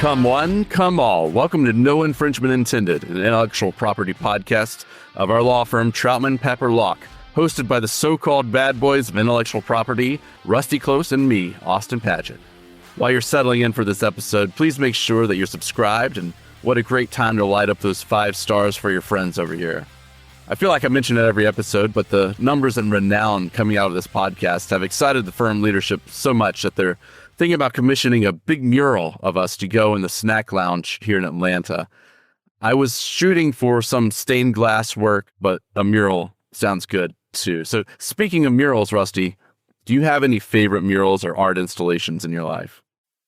Come one, come all. Welcome to No Infringement Intended, an intellectual property podcast of our law firm, Troutman Pepper Locke, hosted by the so-called bad boys of intellectual property, Rusty Close and me, Austin Padgett. While you're settling in for this episode, please make sure that you're subscribed, and what a great time to light up those 5 stars for your friends over here. I feel like I mention it every episode, but the numbers and renown coming out of this podcast have excited the firm leadership so much that they're thinking about commissioning a big mural of us to go in the snack lounge here in Atlanta. I was shooting for some stained glass work, but a mural sounds good too. So speaking of murals, Rusty, do you have any favorite murals or art installations in your life?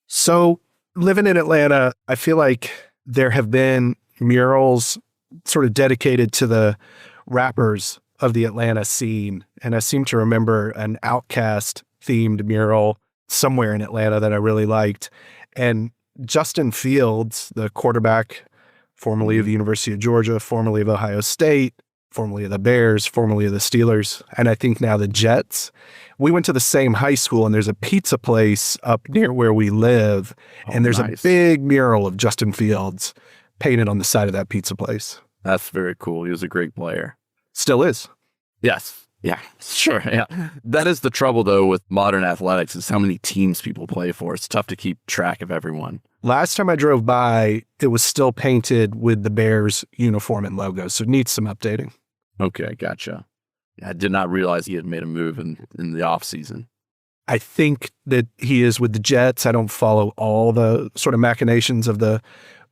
So living in Atlanta, I feel like there have been murals sort of dedicated to the rappers of the Atlanta scene. And I seem to remember an Outkast themed mural somewhere in Atlanta that I really liked. And Justin Fields, the quarterback, formerly of the University of Georgia, formerly of Ohio State, formerly of the Bears, formerly of the Steelers, and I think now the Jets. We went to the same high school, and there's a pizza place up near where we live, and there's a big mural of Justin Fields painted on the side of that pizza place. That's very cool. He was a great player. Still is. Yes. Yeah, sure. Yeah. That is the trouble, though, with modern athletics is how many teams people play for. It's tough to keep track of everyone. Last time I drove by, it was still painted with the Bears uniform and logo, so it needs some updating. Okay, gotcha. I did not realize he had made a move in the offseason. I think that he is with the Jets. I don't follow all the sort of machinations of the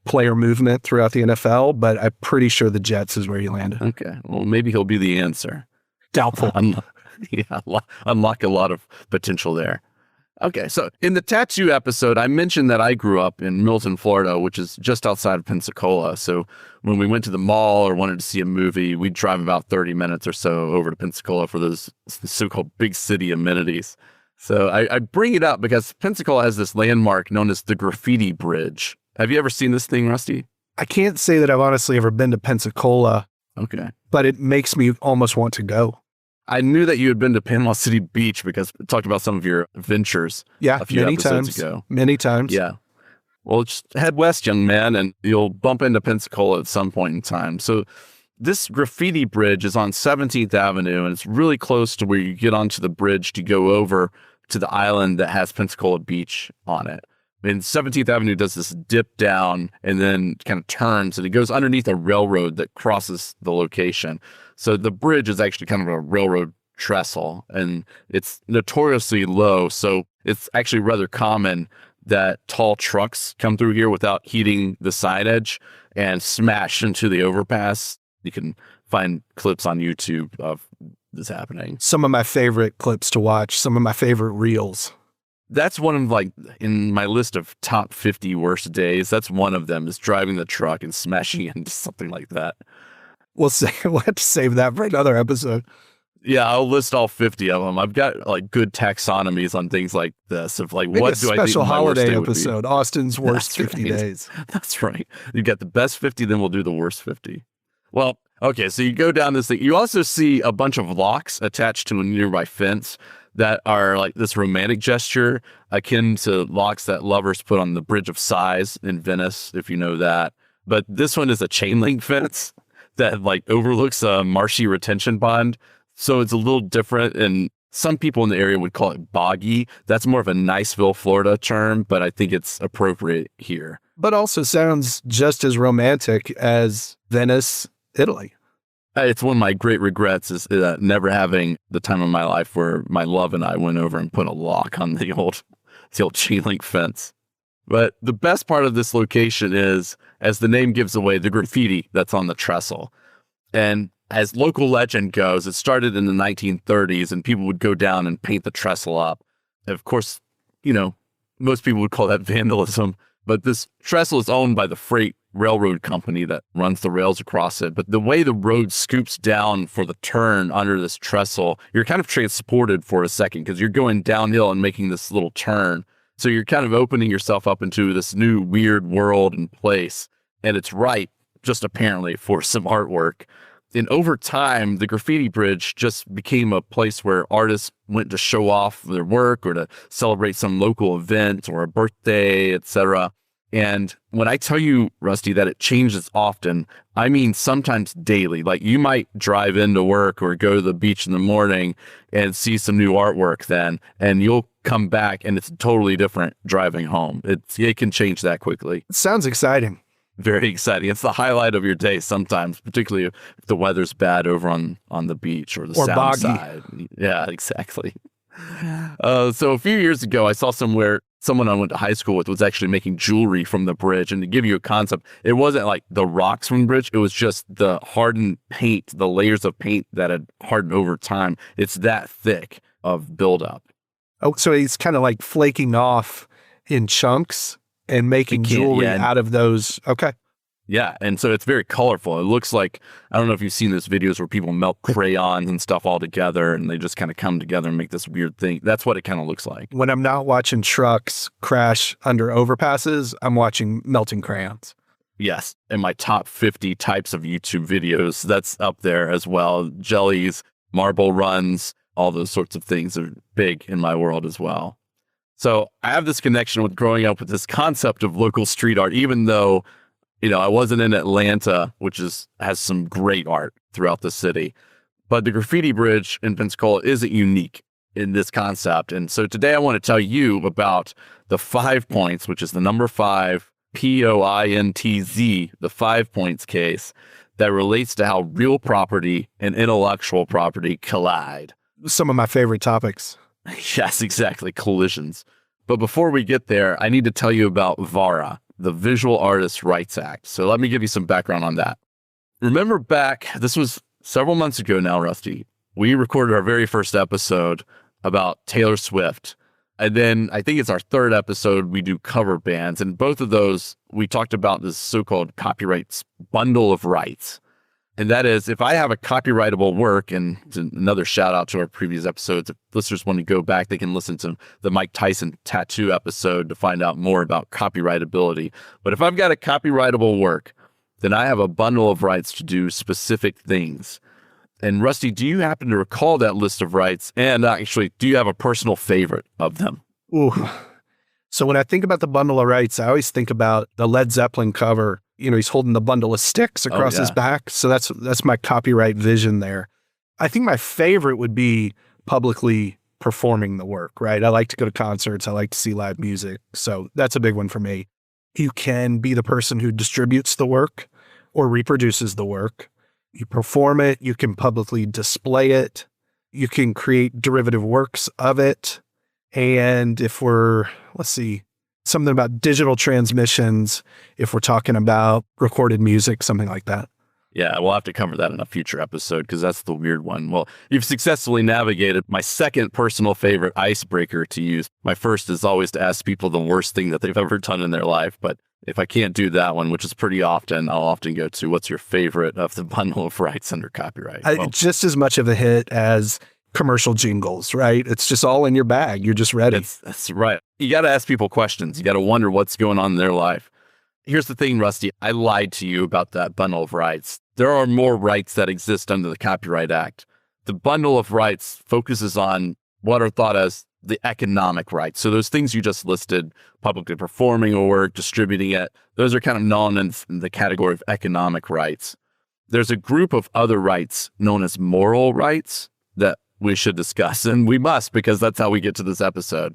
player movement throughout the NFL, but I'm pretty sure the Jets is where he landed. Okay, well, maybe he'll be the answer. Doubtful. Unlock a lot of potential there. Okay, so in the tattoo episode, I mentioned that I grew up in Milton, Florida, which is just outside of Pensacola. So when we went to the mall or wanted to see a movie, we'd drive about 30 minutes or so over to Pensacola for those so-called big city amenities. So I bring it up because Pensacola has this landmark known as the Graffiti Bridge. Have you ever seen this thing, Rusty? I can't say that I've honestly ever been to Pensacola. Okay. But it makes me almost want to go. I knew that you had been to Panama City Beach because we talked about some of your adventures a few episodes ago. Many times. Yeah. Well, just head west, young man, and you'll bump into Pensacola at some point in time. So this Graffiti Bridge is on 17th Avenue, and it's really close to where you get onto the bridge to go over to the island that has Pensacola Beach on it. And 17th Avenue does this dip down and then kind of turns, and it goes underneath a railroad that crosses the location. So the bridge is actually kind of a railroad trestle, and it's notoriously low. So it's actually rather common that tall trucks come through here without heating the side edge and smash into the overpass. You can find clips on YouTube of this happening. Some of my favorite clips to watch, some of my favorite reels. That's one of, like, in my list of top 50 worst days, that's one of them, is driving the truck and smashing into something like that. We'll have to save that for another episode. Yeah, I'll list all 50 of them. I've got, like, good taxonomies on things like this of, like, maybe what do I think special my worst day holiday would be. episode, Austin's worst 50 days. That's right. You got the best 50, then we'll do the worst 50. Well, okay, so you go down this thing. You also see a bunch of locks attached to a nearby fence that are like this romantic gesture akin to locks that lovers put on the Bridge of Sighs in Venice, if you know that. But this one is a chain link fence that like overlooks a marshy retention pond. So it's a little different, and some people in the area would call it boggy. That's more of a Niceville, Florida term, but I think it's appropriate here. But also sounds just as romantic as Venice, Italy. It's one of my great regrets is never having the time of my life where my love and I went over and put a lock on the old chain link fence. But the best part of this location is, as the name gives away, the graffiti that's on the trestle. And as local legend goes, it started in the 1930s, and people would go down and paint the trestle up. And of course, you know, most people would call that vandalism, but this trestle is owned by the freight railroad company that runs the rails across it. But the way the road scoops down for the turn under this trestle, you're kind of transported for a second because you're going downhill and making this little turn. So you're kind of opening yourself up into this new weird world and place. And it's ripe, just apparently, for some artwork. And over time, the Graffiti Bridge just became a place where artists went to show off their work or to celebrate some local event or a birthday, etc. And when I tell you, Rusty, that it changes often, I mean sometimes daily. Like you might drive into work or go to the beach in the morning and see some new artwork then, and you'll come back and it's totally different driving home. It can change that quickly. It sounds exciting. Very exciting. It's the highlight of your day sometimes, particularly if the weather's bad over on the beach or the Or sound boggy. side. Yeah, exactly. So a few years ago, I saw somewhere someone I went to high school with was actually making jewelry from the bridge. And to give you a concept, it wasn't like the rocks from the bridge. It was just the hardened paint, the layers of paint that had hardened over time. It's that thick of buildup. Oh, so he's kind of like flaking off in chunks and making jewelry out of those. Okay. Yeah. And so it's very colorful. It looks like, I don't know if you've seen those videos where people melt crayons and stuff all together and they just kind of come together and make this weird thing. That's what it kind of looks like. When I'm not watching trucks crash under overpasses, I'm watching melting crayons. Yes. And my top 50 types of YouTube videos, that's up there as well. Jellies, marble runs, all those sorts of things are big in my world as well. So I have this connection with growing up with this concept of local street art, even though I wasn't in Atlanta, which has some great art throughout the city. But the Graffiti Bridge in Pensacola isn't unique in this concept. And so today I want to tell you about the 5 points, which is the number 5, POINTZ, the 5 points case that relates to how real property and intellectual property collide. Some of my favorite topics. Yes, exactly. Collisions. But before we get there, I need to tell you about VARA, the Visual Artists' Rights Act. So let me give you some background on that. Remember back, this was several months ago now, Rusty, we recorded our very first episode about Taylor Swift. And then I think it's our third episode, we do cover bands. And both of those, we talked about this so-called copyright bundle of rights. And that is, if I have a copyrightable work, and another shout out to our previous episodes, if listeners want to go back, they can listen to the Mike Tyson tattoo episode to find out more about copyrightability. But if I've got a copyrightable work, then I have a bundle of rights to do specific things. And Rusty, do you happen to recall that list of rights? And actually, do you have a personal favorite of them? Ooh. So when I think about the bundle of rights, I always think about the Led Zeppelin cover. He's holding the bundle of sticks across his back. So that's my copyright vision there. I think my favorite would be publicly performing the work, right? I like to go to concerts. I like to see live music. So that's a big one for me. You can be the person who distributes the work or reproduces the work. You perform it. You can publicly display it. You can create derivative works of it. And if something about digital transmissions, if we're talking about recorded music, something like that. Yeah, we'll have to cover that in a future episode because that's the weird one. Well, you've successfully navigated my second personal favorite icebreaker to use. My first is always to ask people the worst thing that they've ever done in their life. But if I can't do that one, which is pretty often, I'll often go to what's your favorite of the bundle of rights under copyright? Just as much of a hit as commercial jingles, right? It's just all in your bag. You're just ready. That's right. You got to ask people questions. You got to wonder what's going on in their life. Here's the thing, Rusty. I lied to you about that bundle of rights. There are more rights that exist under the Copyright Act. The bundle of rights focuses on what are thought as the economic rights. So those things you just listed, publicly performing a work, distributing it, those are kind of known in the category of economic rights. There's a group of other rights known as moral rights that we should discuss, and we must because that's how we get to this episode.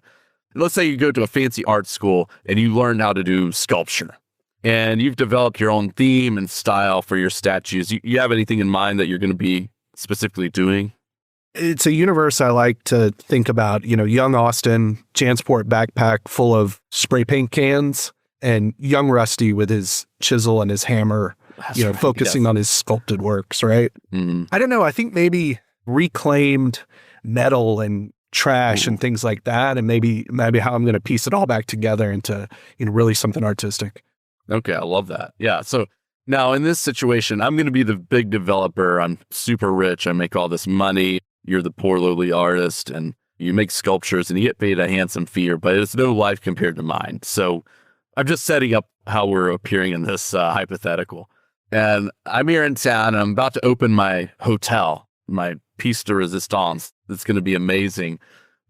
Let's say you go to a fancy art school and you learn how to do sculpture, and you've developed your own theme and style for your statues. You have anything in mind that you're going to be specifically doing? It's a universe I like to think about, young Austin, Jansport backpack full of spray paint cans, and young Rusty with his chisel and his hammer, focusing on his sculpted works, right? Mm-hmm. I don't know. I think maybe reclaimed metal and trash and things like that, and maybe how I'm going to piece it all back together into really something artistic. Okay, I love that. Yeah. So now in this situation, I'm going to be the big developer. I'm super rich. I make all this money. You're the poor lowly artist, and you make sculptures and you get paid a handsome fee, but it's no life compared to mine. So I'm just setting up how we're appearing in this hypothetical. And I'm here in town, and I'm about to open my hotel, my piece de resistance. It's going to be amazing.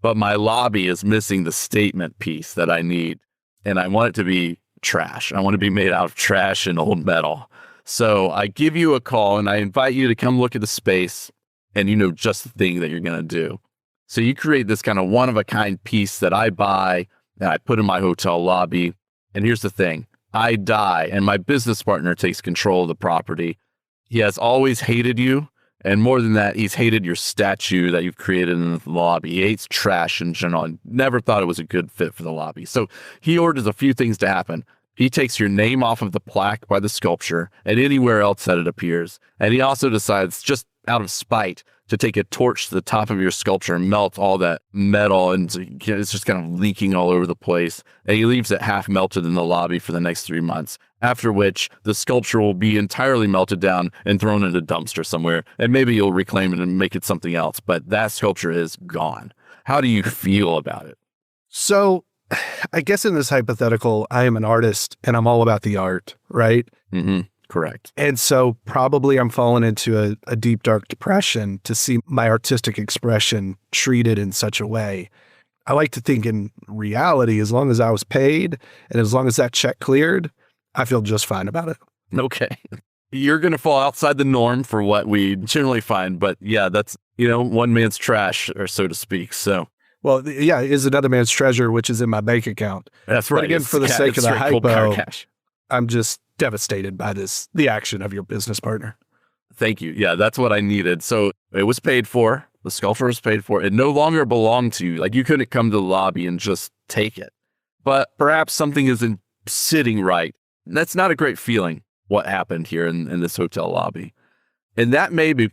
But my lobby is missing the statement piece that I need. And I want it to be trash. I want to be made out of trash and old metal. So I give you a call and I invite you to come look at the space and you know just the thing that you're going to do. So you create this kind of one-of-a-kind piece that I buy and I put in my hotel lobby. And here's the thing. I die and my business partner takes control of the property. He has always hated you. And more than that, he's hated your statue that you've created in the lobby. He hates trash in general and never thought it was a good fit for the lobby. So he orders a few things to happen. He takes your name off of the plaque by the sculpture and anywhere else that it appears. And he also decides, just out of spite, to take a torch to the top of your sculpture and melt all that metal, and it's just kind of leaking all over the place. And he leaves it half melted in the lobby for the next 3 months, after which the sculpture will be entirely melted down and thrown in a dumpster somewhere. And maybe you'll reclaim it and make it something else, but that sculpture is gone. How do you feel about it? So I guess in this hypothetical, I am an artist and I'm all about the art, right? Mm-hmm. Correct. And so probably I'm falling into a deep, dark depression to see my artistic expression treated in such a way. I like to think in reality, as long as I was paid and as long as that check cleared, I feel just fine about it. Okay. You're going to fall outside the norm for what we generally find. But yeah, that's, one man's trash, or so to speak. So. Well, yeah, it is another man's treasure, which is in my bank account. That's right. But again, for the sake of the hypo, cash. I'm just devastated by the action of your business partner. Thank you. Yeah, that's what I needed. So it was paid for. The sculpture was paid for. It no longer belonged to you. Like, you couldn't come to the lobby and just take it. But perhaps something isn't sitting right. That's not a great feeling, what happened here in this hotel lobby. And that may be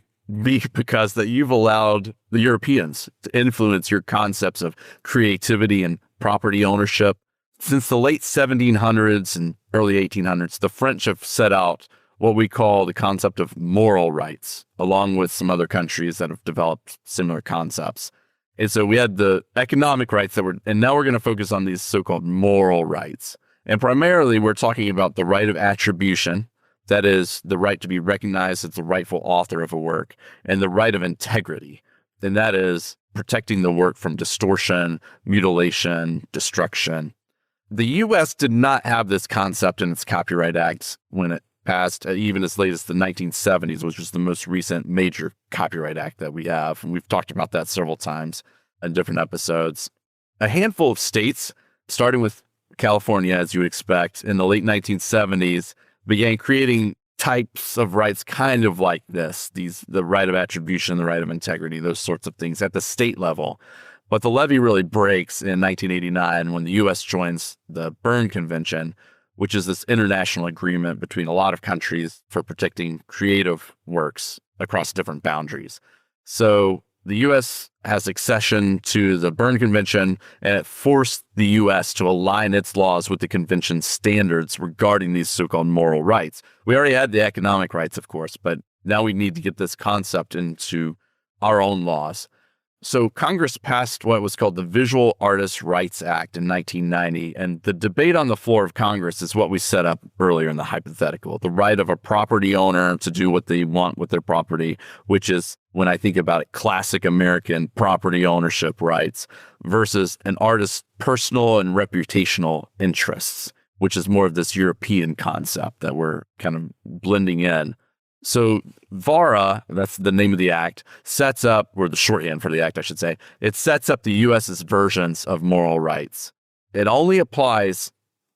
because that you've allowed the Europeans to influence your concepts of creativity and property ownership. Since the late 1700s and early 1800s, the French have set out what we call the concept of moral rights, along with some other countries that have developed similar concepts. And so we had the economic rights and now we're going to focus on these so-called moral rights. And primarily we're talking about the right of attribution, that is the right to be recognized as the rightful author of a work, and the right of integrity, and that is protecting the work from distortion, mutilation, destruction. The U.S. did not have this concept in its Copyright Act when it passed, even as late as the 1970s, which was the most recent major Copyright Act that we have. And we've talked about that several times in different episodes. A handful of states, starting with California, as you would expect, in the late 1970s, began creating types of rights kind of like this, the right of attribution, the right of integrity, those sorts of things at the state level. But the levee really breaks in 1989 when the U.S. joins the Berne Convention, which is this international agreement between a lot of countries for protecting creative works across different boundaries. So the U.S. has accession to the Berne Convention, and it forced the U.S. to align its laws with the convention's standards regarding these so-called moral rights. We already had the economic rights, of course, but now we need to get this concept into our own laws. So Congress passed what was called the Visual Artists' Rights Act in 1990, and the debate on the floor of Congress is what we set up earlier in the hypothetical, the right of a property owner to do what they want with their property, which is, when I think about it, classic American property ownership rights, versus an artist's personal and reputational interests, which is more of this European concept that we're kind of blending in. So VARA, that's the name of the act, sets up, or the shorthand for the act, I should say, it sets up the U.S.'s versions of moral rights. It only applies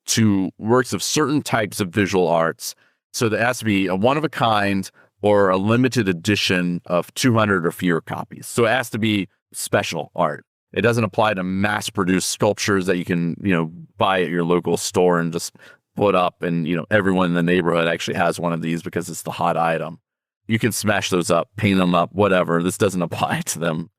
to works of certain types of visual arts. So there has to be a one-of-a-kind or a limited edition of 200 or fewer copies. So it has to be special art. It doesn't apply to mass-produced sculptures that you can, buy at your local store and just put up, and everyone in the neighborhood actually has one of these because it's the hot item. You can smash those up, paint them up, whatever. This doesn't apply to them.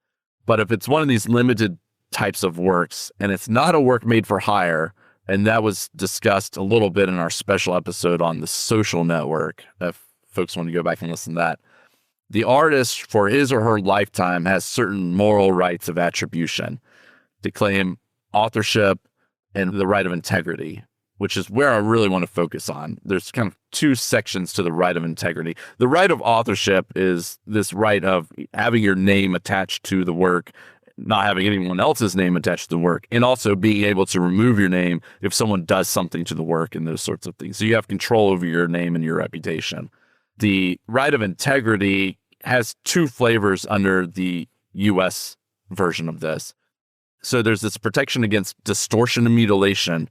But if it's one of these limited types of works and it's not a work made for hire, and that was discussed a little bit in our special episode on The Social Network, if folks want to go back and listen to that, the artist for his or her lifetime has certain moral rights of attribution to claim authorship and the right of integrity, which is where I really want to focus on. There's kind of two sections to the right of integrity. The right of authorship is this right of having your name attached to the work not having anyone else's name attached to the work, and also being able to remove your name if someone does something to the work and those sorts of things. So you have control over your name and your reputation. The right of integrity has two flavors under the US version of this. So there's this protection against distortion and mutilation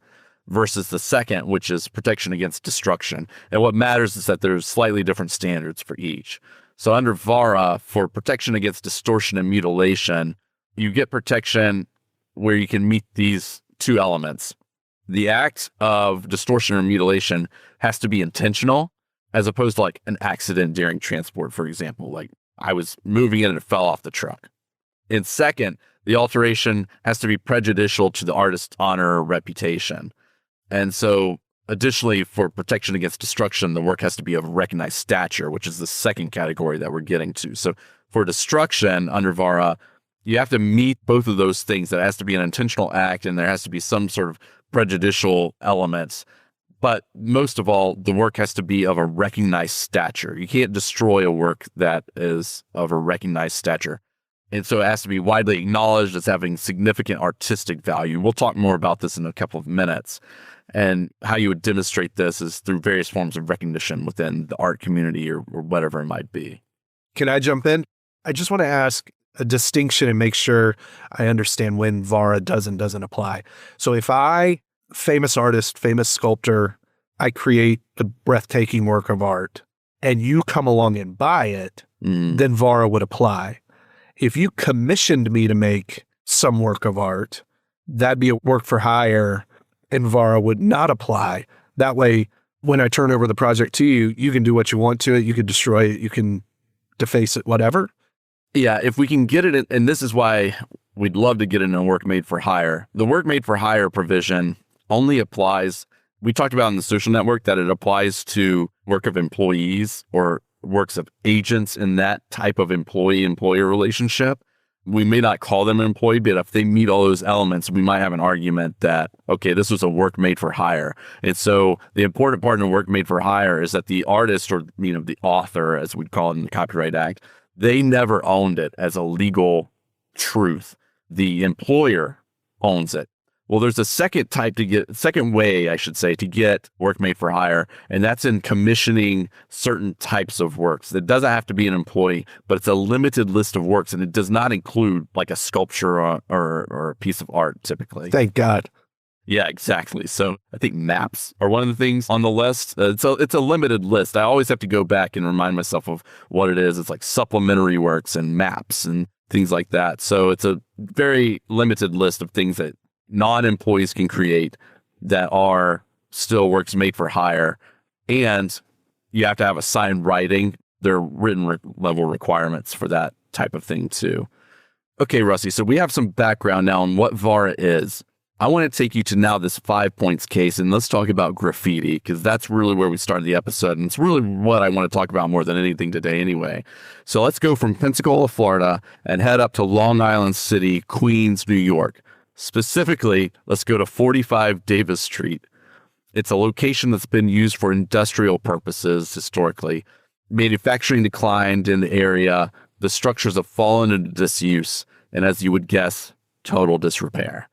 versus the second, which is protection against destruction. And what matters is that there's slightly different standards for each. So under VARA, for protection against distortion and mutilation, you get protection where you can meet these two elements. The act of distortion or mutilation has to be intentional, as opposed to like an accident during transport, for example. Like I was moving it and it fell off the truck. And second, the alteration has to be prejudicial to the artist's honor or reputation. And so additionally, for protection against destruction, the work has to be of recognized stature, which is the second category that we're getting to. So for destruction under VARA, you have to meet both of those things. That has to be an intentional act, and there has to be some sort of prejudicial elements. But most of all, the work has to be of a recognized stature. You can't destroy a work that is of a recognized stature. And so it has to be widely acknowledged as having significant artistic value. We'll talk more about this in a couple of minutes. And how you would demonstrate this is through various forms of recognition within the art community or whatever it might be. Can I jump in? I just want to ask a distinction and make sure I understand when VARA does and doesn't apply. So if I, famous artist, famous sculptor, I create a breathtaking work of art and you come along and buy it, then VARA would apply. If you commissioned me to make some work of art, that'd be a work for hire and VARA would not apply. That way, when I turn over the project to you, you can do what you want to it. You can destroy it. You can deface it, whatever. Yeah, if we can get it in, and this is why we'd love to get in a work made for hire. The work made for hire provision only applies, we talked about in the social network that it applies to work of employees or works of agents in that type of employee-employer relationship. We may not call them an employee, but if they meet all those elements, we might have an argument that, okay, this was a work made for hire. And so the important part in a work made for hire is that the artist or, the author, as we'd call it in the Copyright Act, they never owned it as a legal truth. The employer owns it. Well, there's a second way, I should say, to get work made for hire, and that's in commissioning certain types of works. It doesn't have to be an employee, but it's a limited list of works, and it does not include like a sculpture or a piece of art, typically. Thank God. Yeah, exactly. So I think maps are one of the things on the list. It's a limited list. I always have to go back and remind myself of what it is. It's like supplementary works and maps and things like that. So it's a very limited list of things that non-employees can create that are still works made for hire. And you have to have a signed writing. There are written level requirements for that type of thing too. Okay, Rusty, so we have some background now on what VARA is. I want to take you to now this 5 points case, and let's talk about graffiti, because that's really where we started the episode, and it's really what I want to talk about more than anything today anyway. So let's go from Pensacola, Florida, and head up to Long Island City, Queens, New York. Specifically, let's go to 45 Davis Street. It's a location that's been used for industrial purposes historically. Manufacturing declined in the area. The structures have fallen into disuse, and as you would guess, total disrepair.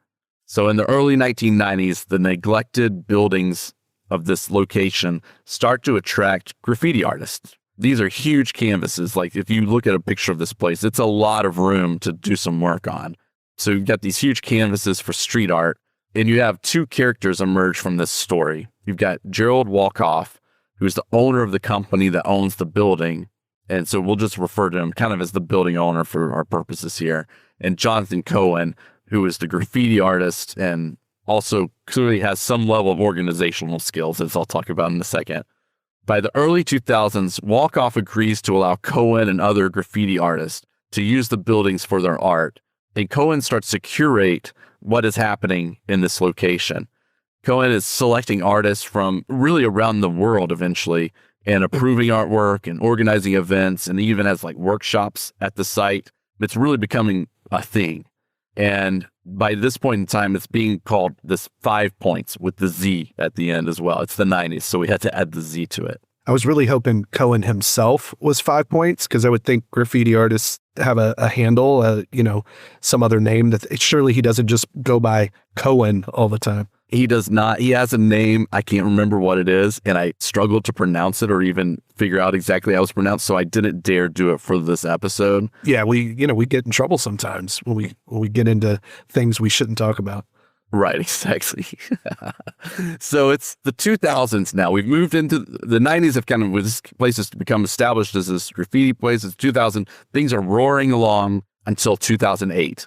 So in the early 1990s, the neglected buildings of this location start to attract graffiti artists. These are huge canvases. Like if you look at a picture of this place, it's a lot of room to do some work on. So you've got these huge canvases for street art, and you have two characters emerge from this story. You've got Gerald Walkoff, who's the owner of the company that owns the building. And so we'll just refer to him kind of as the building owner for our purposes here. And Jonathan Cohen, who is the graffiti artist and also clearly has some level of organizational skills, as I'll talk about in a second. By the early 2000s, Walkoff agrees to allow Cohen and other graffiti artists to use the buildings for their art. And Cohen starts to curate what is happening in this location. Cohen is selecting artists from really around the world eventually and approving artwork and organizing events, and even has like workshops at the site. It's really becoming a thing. And by this point in time, it's being called this 5 points with the Z at the end as well. It's the 90s, so we had to add the Z to it. I was really hoping Cohen himself was 5 points because I would think graffiti artists have a handle, some other name that surely he doesn't just go by Cohen all the time. He does not. He has a name. I can't remember what it is, and I struggled to pronounce it or even figure out exactly how it's pronounced, so I didn't dare do it for this episode. Yeah, we get in trouble sometimes when we get into things we shouldn't talk about. Right, exactly. So it's the 2000s now. We've moved into the 90s. Have kind of this place has become established as this graffiti place. It's 2000. Things are roaring along until 2008.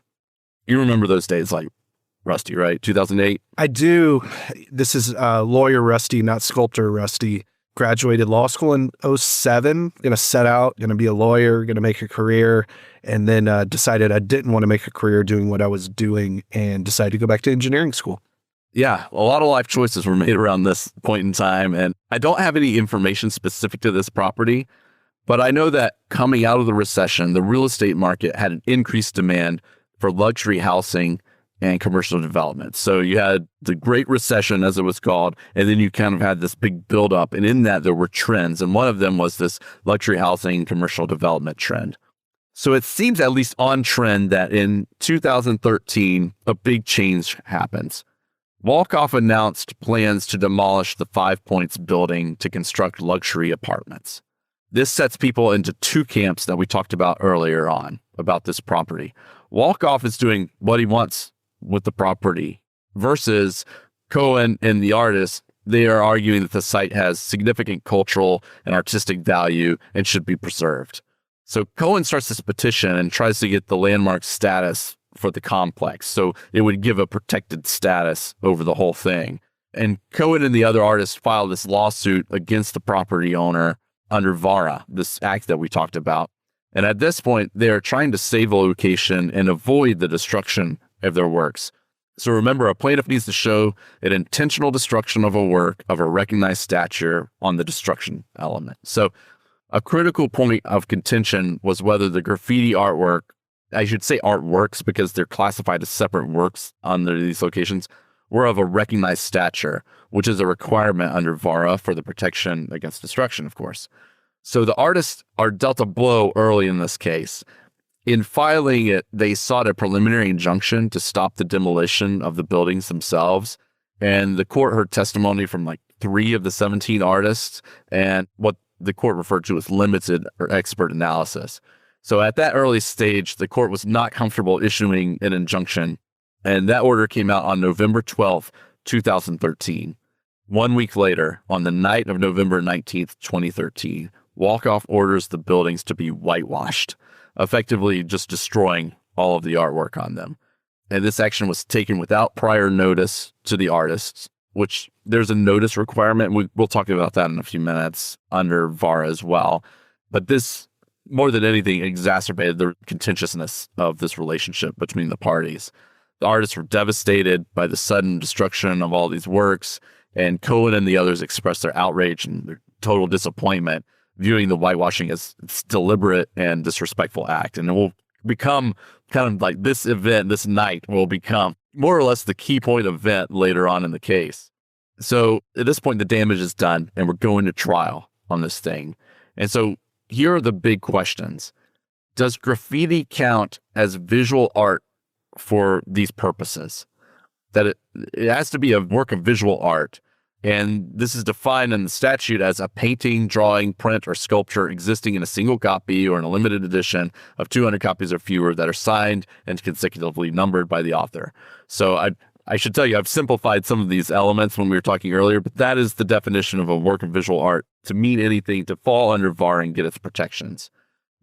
You remember those days, like Rusty, right? 2008. I do. This is lawyer Rusty, not sculptor Rusty. Graduated law school in 2007. Going to set out, going to be a lawyer, going to make a career, and then decided I didn't want to make a career doing what I was doing and decided to go back to engineering school. Yeah, a lot of life choices were made around this point in time, and I don't have any information specific to this property, but I know that coming out of the recession, the real estate market had an increased demand for luxury housing and commercial development. So you had the Great Recession, as it was called, and then you kind of had this big buildup. And in that, there were trends. And one of them was this luxury housing commercial development trend. So it seems at least on trend that in 2013, a big change happens. Walkoff announced plans to demolish the 5 Points building to construct luxury apartments. This sets people into two camps that we talked about earlier on about this property. Walkoff is doing what he wants with the property versus Cohen and the artist. They are arguing that the site has significant cultural and artistic value and should be preserved. So Cohen starts this petition and tries to get the landmark status for the complex. So it would give a protected status over the whole thing. And Cohen and the other artists filed this lawsuit against the property owner under VARA, this act that we talked about. And at this point, they are trying to save a location and avoid the destruction of their works. So remember, a plaintiff needs to show an intentional destruction of a work of a recognized stature on the destruction element. So a critical point of contention was whether the graffiti artwork, I should say artworks because they're classified as separate works under these locations, were of a recognized stature, which is a requirement under VARA for the protection against destruction, of course. So the artists are dealt a blow early in this case. In filing it, they sought a preliminary injunction to stop the demolition of the buildings themselves. And the court heard testimony from like 3 of the 17 artists and what the court referred to as limited or expert analysis. So at that early stage, the court was not comfortable issuing an injunction. And that order came out on November 12th, 2013. 1 week later, on the night of November 19th, 2013, Walkoff orders the buildings to be whitewashed, effectively just destroying all of the artwork on them. And this action was taken without prior notice to the artists, which there's a notice requirement. We'll talk about that in a few minutes under VARA as well. But this, more than anything, exacerbated the contentiousness of this relationship between the parties. The artists were devastated by the sudden destruction of all these works, and Cohen and the others expressed their outrage and their total disappointment, viewing the whitewashing as this deliberate and disrespectful act. And it will become kind of like this event, this night will become more or less the key point event later on in the case. So at this point, the damage is done and we're going to trial on this thing. And so here are the big questions. Does graffiti count as visual art for these purposes? That it has to be a work of visual art. And this is defined in the statute as a painting, drawing, print, or sculpture existing in a single copy or in a limited edition of 200 copies or fewer that are signed and consecutively numbered by the author. So I should tell you, I've simplified some of these elements when we were talking earlier, but that is the definition of a work of visual art to mean anything to fall under VARA and get its protections.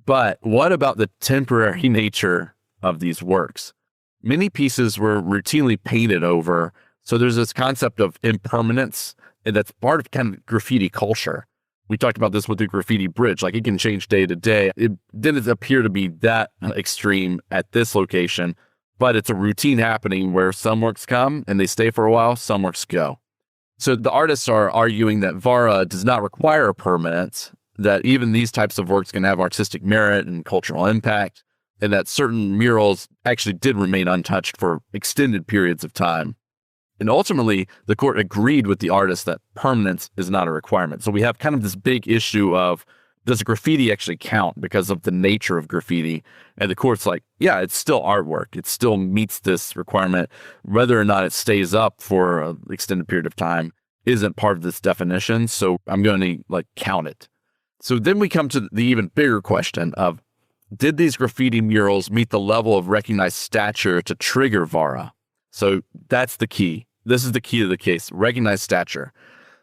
But what about the temporary nature of these works? Many pieces were routinely painted over. So there's this concept of impermanence, and that's part of kind of graffiti culture. We talked about this with the graffiti bridge. Like, it can change day to day. It didn't appear to be that extreme at this location, but it's a routine happening where some works come and they stay for a while, some works go. So the artists are arguing that VARA does not require a permanence, that even these types of works can have artistic merit and cultural impact, and that certain murals actually did remain untouched for extended periods of time. And ultimately, the court agreed with the artist that permanence is not a requirement. So we have kind of this big issue of, does graffiti actually count because of the nature of graffiti? And the court's like, yeah, it's still artwork. It still meets this requirement. Whether or not it stays up for an extended period of time isn't part of this definition. So I'm going to count it. So then we come to the even bigger question of, did these graffiti murals meet the level of recognized stature to trigger VARA? So that's the key. This is the key to the case, recognized stature.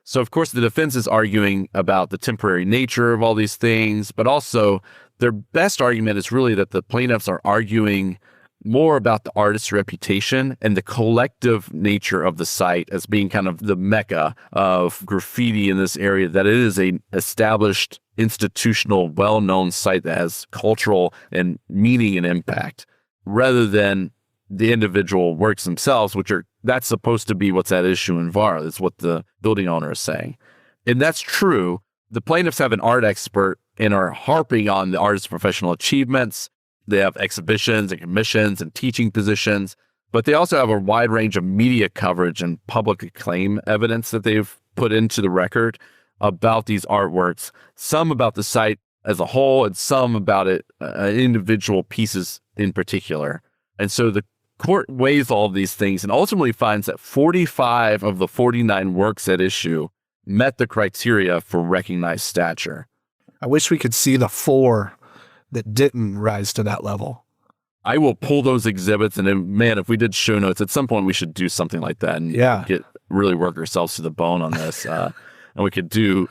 So, of course, the defense is arguing about the temporary nature of all these things, but also their best argument is really that the plaintiffs are arguing more about the artist's reputation and the collective nature of the site as being kind of the mecca of graffiti in this area, that it is an established, institutional, well-known site that has cultural and meaning and impact, rather than the individual works themselves, that's supposed to be what's at issue in VARA. That's what the building owner is saying. And that's true. The plaintiffs have an art expert and are harping on the artist's professional achievements. They have exhibitions and commissions and teaching positions, but they also have a wide range of media coverage and public acclaim evidence that they've put into the record about these artworks, some about the site as a whole and some about it, individual pieces in particular. And so the court weighs all of these things and ultimately finds that 45 of the 49 works at issue met the criteria for recognized stature. I wish we could see the 4 that didn't rise to that level. I will pull those exhibits, and then, man, if we did show notes, at some point we should do something like that and really work ourselves to the bone on this. And we could do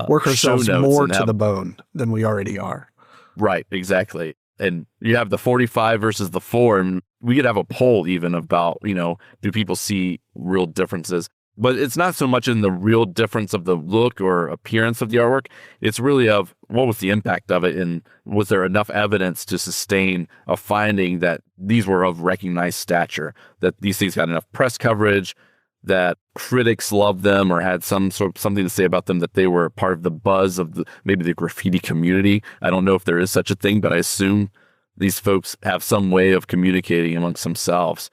work ourselves more to the bone than we already are. Right, exactly. And you have the 45 versus the 4, and we could have a poll even about, do people see real differences? But it's not so much in the real difference of the look or appearance of the artwork. It's really of what was the impact of it, and was there enough evidence to sustain a finding that these were of recognized stature, that these things got enough press coverage, that critics loved them or had something to say about them, that they were part of the buzz of maybe the graffiti community. I don't know if there is such a thing, but I assume these folks have some way of communicating amongst themselves.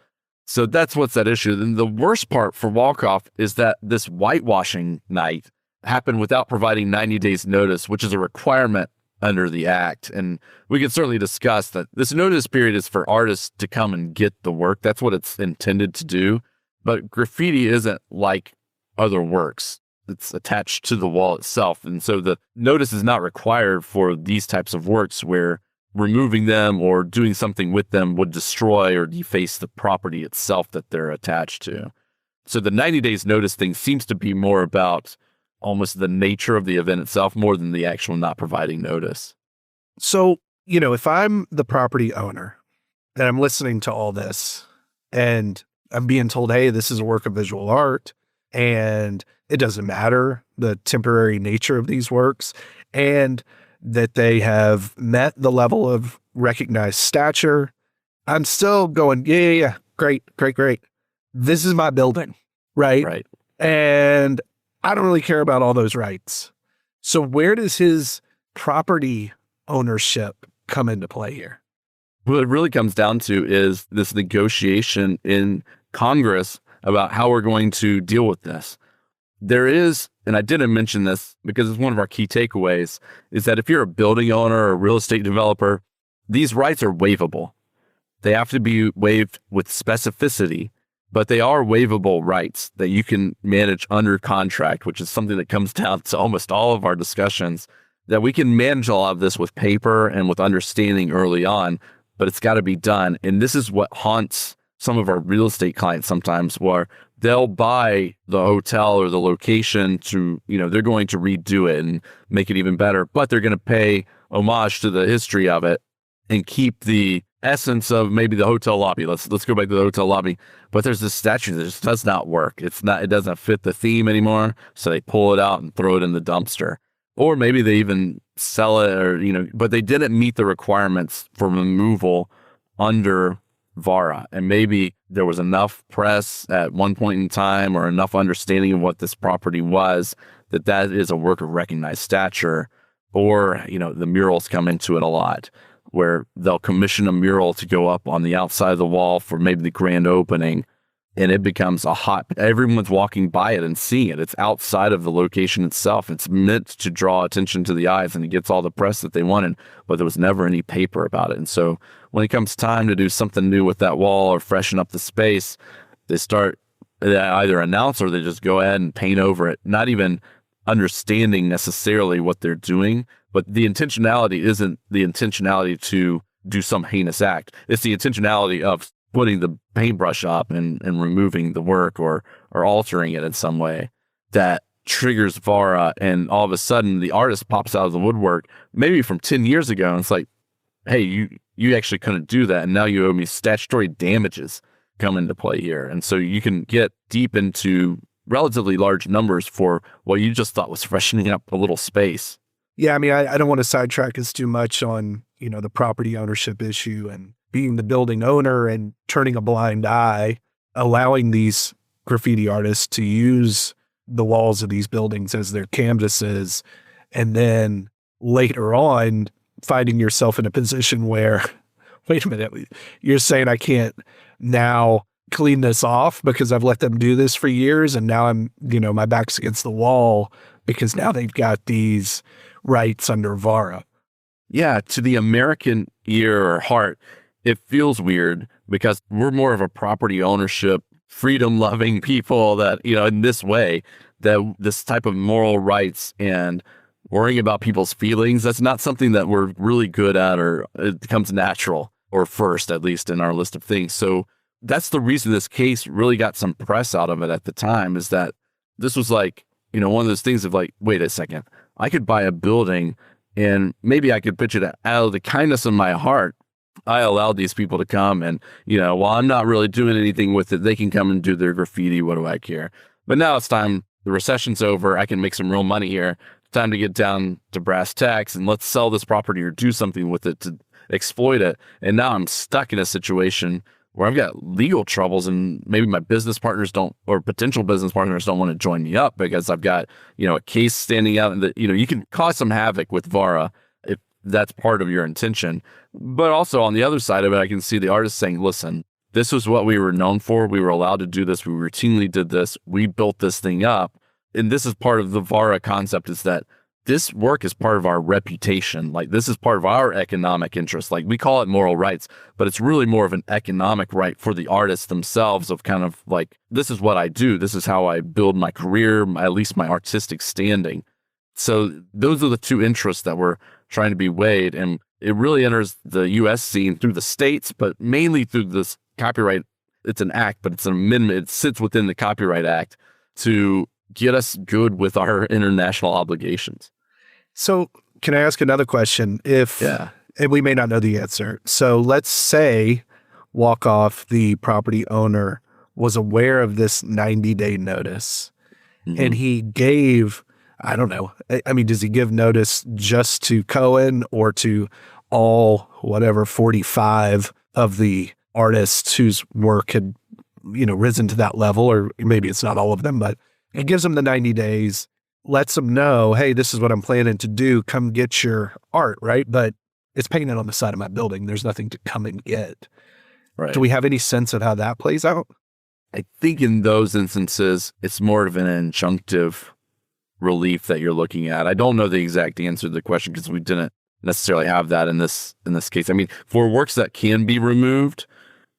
So that's what's at issue. And the worst part for Walkoff is that this whitewashing night happened without providing 90 days notice, which is a requirement under the act. And we can certainly discuss that this notice period is for artists to come and get the work. That's what it's intended to do. But graffiti isn't like other works. It's attached to the wall itself. And so the notice is not required for these types of works where removing them or doing something with them would destroy or deface the property itself that they're attached to. So the 90 days notice thing seems to be more about almost the nature of the event itself more than the actual not providing notice. So, if I'm the property owner and I'm listening to all this and I'm being told, hey, this is a work of visual art and it doesn't matter the temporary nature of these works, and that they have met the level of recognized stature, I'm still going, yeah, great. This is my building, right? Right. And I don't really care about all those rights. So where does his property ownership come into play here? What it really comes down to is this negotiation in Congress about how we're going to deal with this. There is, and I didn't mention this because it's one of our key takeaways, is that if you're a building owner or a real estate developer, these rights are waivable. They have to be waived with specificity, but they are waivable rights that you can manage under contract, which is something that comes down to almost all of our discussions, that we can manage a lot of this with paper and with understanding early on, but it's got to be done. And this is what haunts some of our real estate clients sometimes, where they'll buy the hotel or the location to, they're going to redo it and make it even better, but they're going to pay homage to the history of it and keep the essence of maybe the hotel lobby. Let's go back to the hotel lobby. But there's this statue that just does not work. It doesn't fit the theme anymore. So they pull it out and throw it in the dumpster. Or maybe they even sell it but they didn't meet the requirements for removal under VARA. And maybe there was enough press at one point in time or enough understanding of what this property was that is a work of recognized stature. Or, the murals come into it a lot, where they'll commission a mural to go up on the outside of the wall for maybe the grand opening. and it becomes everyone's walking by it and seeing it. It's outside of the location itself. It's meant to draw attention to the eyes, and it gets all the press that they wanted, but there was never any paper about it. And so when it comes time to do something new with that wall or freshen up the space, they either announce or they just go ahead and paint over it, not even understanding necessarily what they're doing. But the intentionality isn't the intentionality to do some heinous act. It's the intentionality of putting the paintbrush up and removing the work or altering it in some way that triggers VARA. And all of a sudden the artist pops out of the woodwork, maybe from 10 years ago. And it's like, hey, you actually couldn't do that. And now you owe me statutory damages come into play here. And so you can get deep into relatively large numbers for what you just thought was freshening up a little space. Yeah, I mean, I don't want to sidetrack us too much on, the property ownership issue and being the building owner and turning a blind eye, allowing these graffiti artists to use the walls of these buildings as their canvases, and then later on finding yourself in a position where, wait a minute, you're saying I can't now clean this off because I've let them do this for years, and now I'm, my back's against the wall because now they've got these rights under VARA. Yeah, to the American ear or heart, it feels weird because we're more of a property ownership, freedom-loving people that, in this way, that this type of moral rights and worrying about people's feelings, that's not something that we're really good at, or it comes natural, or first, at least in our list of things. So that's the reason this case really got some press out of it at the time, is that this was like, one of those things of like, wait a second, I could buy a building and maybe I could pitch it out of the kindness of my heart. I allowed these people to come and, while I'm not really doing anything with it, they can come and do their graffiti. What do I care? But now it's time. The recession's over. I can make some real money here. Time to get down to brass tacks and let's sell this property or do something with it to exploit it. And now I'm stuck in a situation where I've got legal troubles, and maybe my business partners or potential business partners don't want to join me up because I've got, a case standing out, and that, you can cause some havoc with VARA if that's part of your intention. But also on the other side of it, I can see the artist saying, listen, this was what we were known for. We were allowed to do this. We routinely did this. We built this thing up. And this is part of the VARA concept, is that this work is part of our reputation. Like, this is part of our economic interest. Like, we call it moral rights, but it's really more of an economic right for the artists themselves, of kind of like, this is what I do. This is how I build my career, at least my artistic standing. So those are the two interests that we're trying to be weighed. And it really enters the U.S. scene through the states, but mainly through this copyright. It's an act, but it's an amendment. It sits within the Copyright Act to get us good with our international obligations. So can I ask another question? And we may not know the answer. So let's say Walk Off, the property owner, was aware of this 90-day notice, and he gave, I don't know, I mean, does he give notice just to Cohen or to all, 45 of the artists whose work had, risen to that level? Or maybe it's not all of them, but it gives them the 90 days, lets them know, hey, this is what I'm planning to do. Come get your art, right? But it's painted on the side of my building. There's nothing to come and get. Right. Do we have any sense of how that plays out? I think in those instances, it's more of an injunctive relief that you're looking at. I don't know the exact answer to the question because we didn't necessarily have that in this case. I mean, for works that can be removed,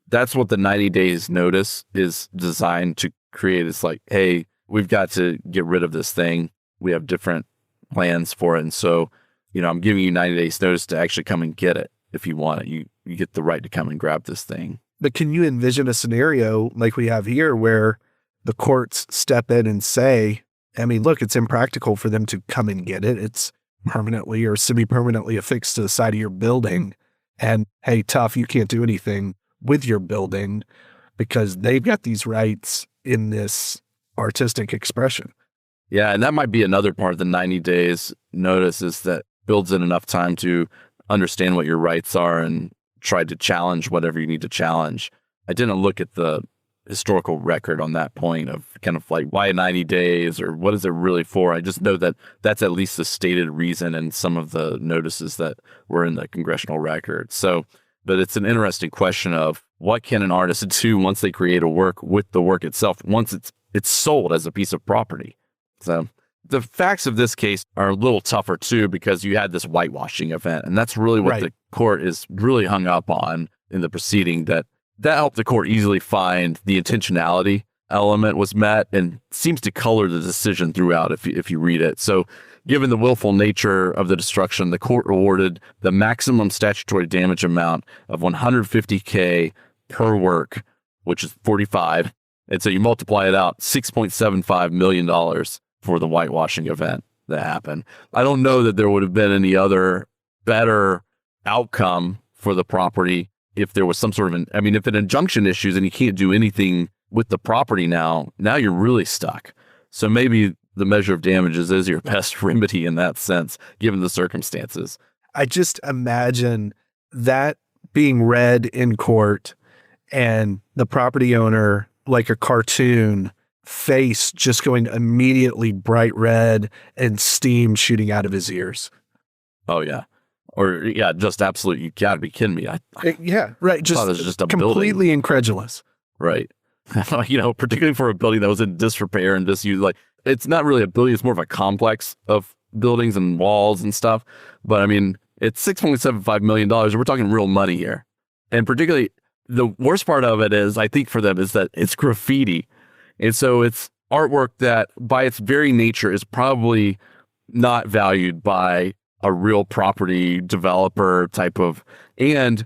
that's what the 90 days notice is designed to create. It's like, hey, we've got to get rid of this thing. We have different plans for it. And so, I'm giving you 90 days notice to actually come and get it if you want it. You get the right to come and grab this thing. But can you envision a scenario like we have here where the courts step in and say, I mean, look, it's impractical for them to come and get it. It's permanently or semi-permanently affixed to the side of your building. And hey, tough, you can't do anything with your building because they've got these rights in this artistic expression. Yeah, and that might be another part of the 90 days notice, is that builds in enough time to understand what your rights are and try to challenge whatever you need to challenge. I didn't look at the historical record on that point of kind of like why 90 days or what is it really for. I just know that that's at least the stated reason in some of the notices that were in the congressional record. So But it's an interesting question of what can an artist do once they create a work with the work itself, once it's sold as a piece of property. So the facts of this case are a little tougher too, because you had this whitewashing event, and that's really what the court is really hung up on in the proceeding. That helped the court easily find the intentionality element was met, and seems to color the decision throughout if you read it. So given the willful nature of the destruction, the court awarded the maximum statutory damage amount of $150K per work, which is 45. And so you multiply it out, $6.75 million for the whitewashing event that happened. I don't know that there would have been any other better outcome for the property if there was some sort of if an injunction issues and you can't do anything with the property now you're really stuck. So maybe the measure of damages is your best remedy in that sense, given the circumstances. I just imagine that being read in court and the property owner, like a cartoon, face just going immediately bright red and steam shooting out of his ears. Oh, yeah. Or, yeah, just absolutely. You got to be kidding me. Yeah, right. Just, it was just a completely building. Incredulous. Right. Particularly for a building that was in disrepair and disused. Like, it's not really a building. It's more of a complex of buildings and walls and stuff. But, it's $6.75 million. We're talking real money here. And particularly, the worst part of it is, I think for them, is that it's graffiti. And so it's artwork that by its very nature is probably not valued by a real property developer type of, and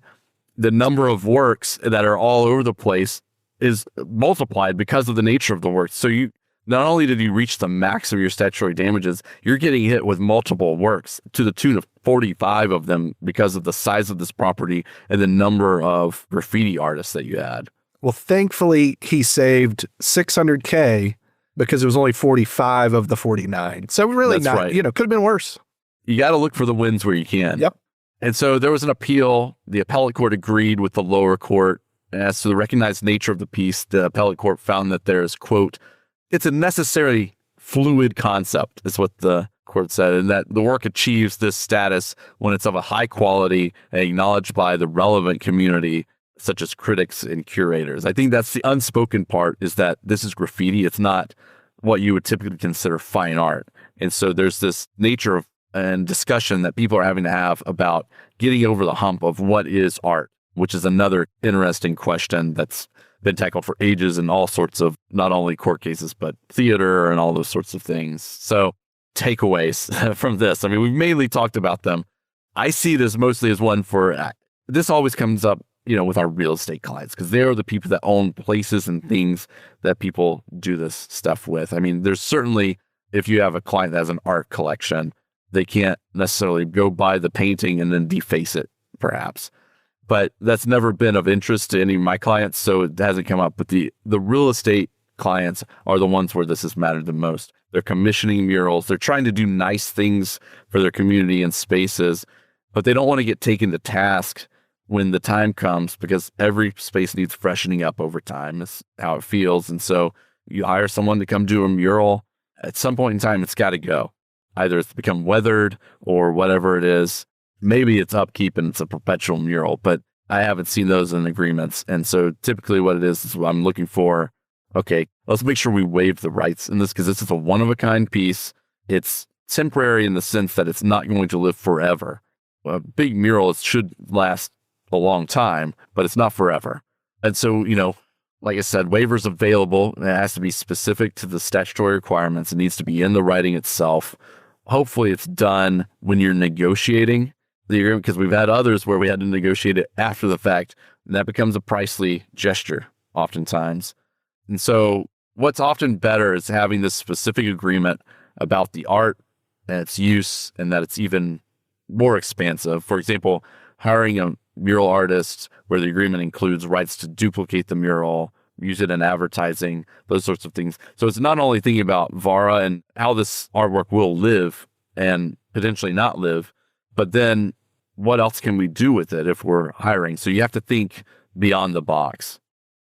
the number of works that are all over the place is multiplied because of the nature of the work. So you, not only did you reach the max of your statutory damages, you're getting hit with multiple works to the tune of 45 of them because of the size of this property and the number of graffiti artists that you had. Well, thankfully, he saved $600K because it was only 45 of the 49. So really That's right. Could have been worse. You got to look for the wins where you can. Yep. And so there was an appeal. The appellate court agreed with the lower court. As to the recognized nature of the piece, the appellate court found that there is, quote, it's a necessary fluid concept, is what the court said, and that the work achieves this status when it's of a high quality and acknowledged by the relevant community, such as critics and curators. I think that's the unspoken part, is that this is graffiti. It's not what you would typically consider fine art. And so there's this nature of and discussion that people are having to have about getting over the hump of what is art, which is another interesting question that's been tackled for ages in all sorts of, not only court cases, but theater and all those sorts of things. So takeaways from this, we've mainly talked about them. I see this mostly as one for, this always comes up, with our real estate clients, because they are the people that own places and things that people do this stuff with. There's certainly, if you have a client that has an art collection, they can't necessarily go buy the painting and then deface it, perhaps. But that's never been of interest to any of my clients, so it hasn't come up. But the real estate clients are the ones where this has mattered the most. They're commissioning murals. They're trying to do nice things for their community and spaces, but they don't want to get taken to task when the time comes, because every space needs freshening up over time. Is how it feels. And so you hire someone to come do a mural. At some point in time, it's got to go. Either it's become weathered or whatever it is. Maybe it's upkeep and it's a perpetual mural, but I haven't seen those in agreements. And so typically what it is what I'm looking for. Okay, let's make sure we waive the rights in this, because this is a one-of-a-kind piece. It's temporary in the sense that it's not going to live forever. A big mural, it should last a long time, but it's not forever. And so, like I said, waivers available. It has to be specific to the statutory requirements. It needs to be in the writing itself. Hopefully it's done when you're negotiating the agreement, because we've had others where we had to negotiate it after the fact, and that becomes a pricey gesture oftentimes. And so what's often better is having this specific agreement about the art and its use, and that it's even more expansive. For example, hiring a mural artist where the agreement includes rights to duplicate the mural, use it in advertising, those sorts of things. So it's not only thinking about VARA and how this artwork will live and potentially not live, but then what else can we do with it if we're hiring? So you have to think beyond the box.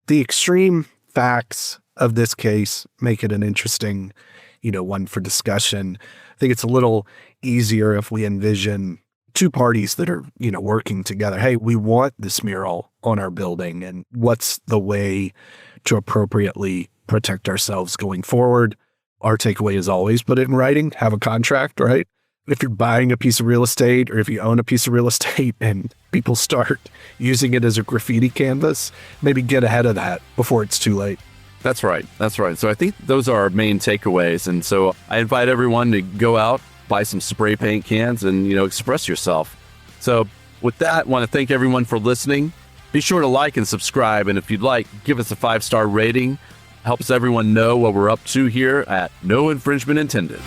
The extreme facts of this case make it an interesting, one for discussion. I think it's a little easier if we envision two parties that are, working together. Hey, we want this mural on our building, and what's the way to appropriately protect ourselves going forward? Our takeaway is always put it in writing, have a contract, right? If you're buying a piece of real estate or if you own a piece of real estate and people start using it as a graffiti canvas, maybe get ahead of that before it's too late. That's right. So I think those are our main takeaways. And so I invite everyone to go out, buy some spray paint cans and, express yourself. So with that, I want to thank everyone for listening. Be sure to like and subscribe. And if you'd like, give us a 5-star rating. Helps everyone know what we're up to here at No Infringement Intended.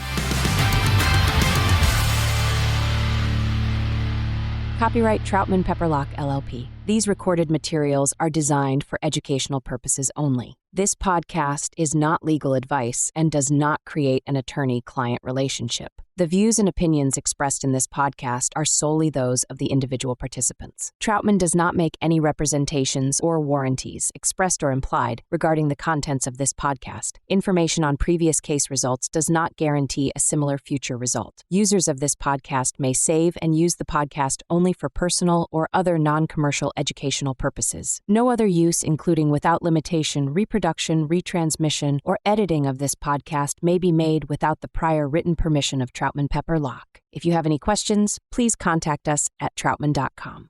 Copyright Troutman Pepperlock, LLP. These recorded materials are designed for educational purposes only. This podcast is not legal advice and does not create an attorney-client relationship. The views and opinions expressed in this podcast are solely those of the individual participants. Troutman does not make any representations or warranties, expressed or implied, regarding the contents of this podcast. Information on previous case results does not guarantee a similar future result. Users of this podcast may save and use the podcast only for personal or other non-commercial educational purposes. No other use, including without limitation, reproduction, retransmission, or editing of this podcast may be made without the prior written permission of Troutman Pepperlock. If you have any questions, please contact us at troutman.com.